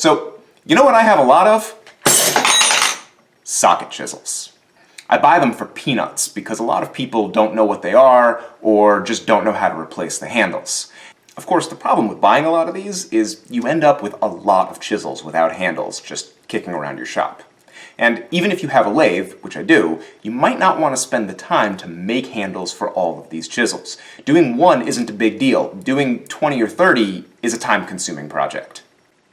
So, you know what I have a lot of? Socket chisels. I buy them for peanuts because a lot of people don't know what they are or just don't know how to replace the handles. Of course, the problem with buying a lot of these is you end up with a lot of chisels without handles just kicking around your shop. And even if you have a lathe, which I do, you might not want to spend the time to make handles for all of these chisels. Doing one isn't a big deal. Doing 20 or 30 is a time-consuming project.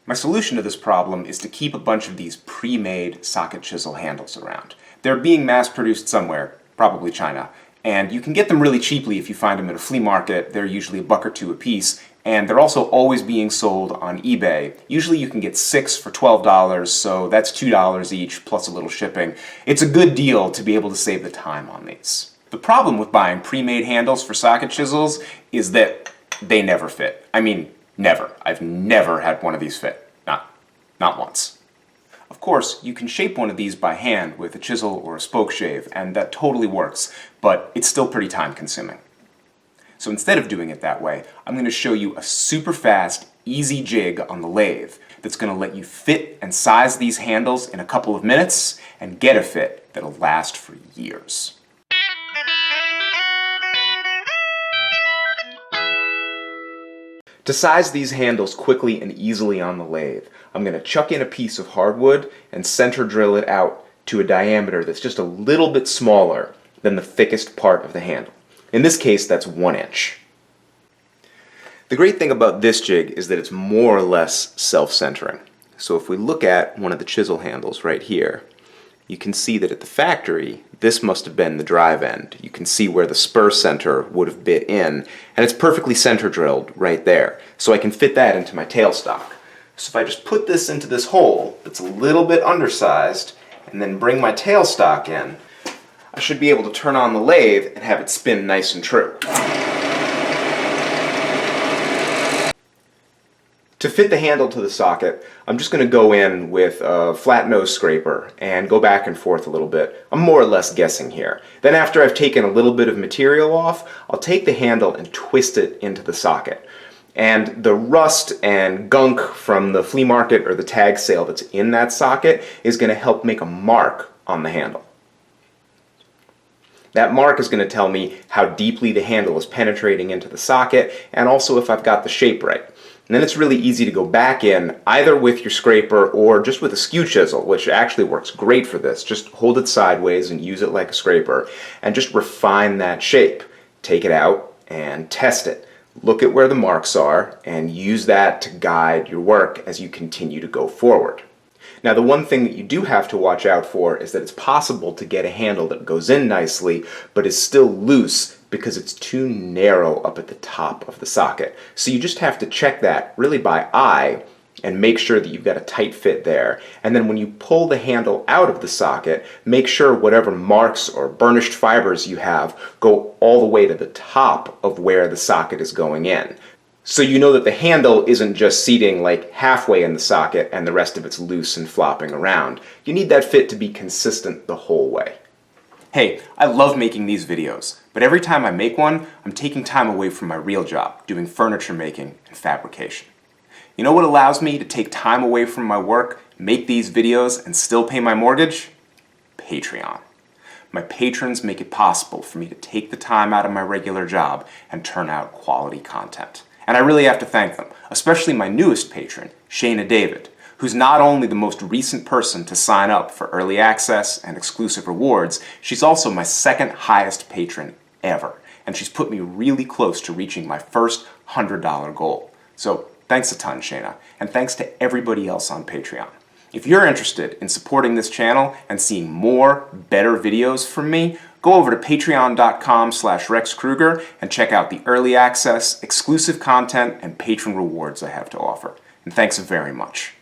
My solution to this problem is to keep a bunch of these pre-made socket chisel handles around. They're being mass-produced somewhere, probably China, and you can get them really cheaply if you find them at a flea market. They're usually $1 or $2 a piece, and they're also always being sold on eBay. Usually you can get 6 for $12, so that's $2 each plus a little shipping. It's a good deal to be able to save the time on these. The problem with buying pre-made handles for socket chisels is that they never fit. I mean, never. I've never had one of these fit. Not once. Of course, you can shape one of these by hand with a chisel or a spoke shave, and that totally works, but it's still pretty time-consuming. So instead of doing it that way, I'm going to show you a super fast, easy jig on the lathe that's going to let you fit and size these handles in a couple of minutes and get a fit that'll last for years. To size these handles quickly and easily on the lathe, I'm going to chuck in a piece of hardwood and center drill it out to a diameter that's just a little bit smaller than the thickest part of the handle. In this case, that's 1 inch. The great thing about this jig is that it's more or less self-centering. So if we look at one of the chisel handles right here, you can see that at the factory, this must have been the drive end. You can see where the spur center would have bit in, and it's perfectly center drilled right there. So I can fit that into my tailstock. So if I just put this into this hole that's a little bit undersized, and then bring my tailstock in, I should be able to turn on the lathe and have it spin nice and true. To fit the handle to the socket, I'm just going to go in with a flat nose scraper and go back and forth a little bit. I'm more or less guessing here. Then after I've taken a little bit of material off, I'll take the handle and twist it into the socket. And the rust and gunk from the flea market or the tag sale that's in that socket is going to help make a mark on the handle. That mark is going to tell me how deeply the handle is penetrating into the socket and also if I've got the shape right. And then it's really easy to go back in either with your scraper or just with a skew chisel, which actually works great for this. Just hold it sideways and use it like a scraper and just refine that shape. Take it out and test it. Look at where the marks are and use that to guide your work as you continue to go forward. Now the one thing that you do have to watch out for is that it's possible to get a handle that goes in nicely but is still loose because it's too narrow up at the top of the socket. So you just have to check that really by eye and make sure that you've got a tight fit there. And then when you pull the handle out of the socket, make sure whatever marks or burnished fibers you have go all the way to the top of where the socket is going in. So you know that the handle isn't just seating like halfway in the socket and the rest of it's loose and flopping around. You need that fit to be consistent the whole way. Hey, I love making these videos, but every time I make one, I'm taking time away from my real job, doing furniture making and fabrication. You know what allows me to take time away from my work, make these videos, and still pay my mortgage? Patreon. My patrons make it possible for me to take the time out of my regular job and turn out quality content. And I really have to thank them, especially my newest patron, Shayna David, who's not only the most recent person to sign up for early access and exclusive rewards, she's also my second highest patron ever. And she's put me really close to reaching my first $100 goal. So thanks a ton, Shayna, and thanks to everybody else on Patreon. If you're interested in supporting this channel and seeing more, better videos from me, go over to patreon.com/RexKruger and check out the early access, exclusive content, and patron rewards I have to offer. And thanks very much.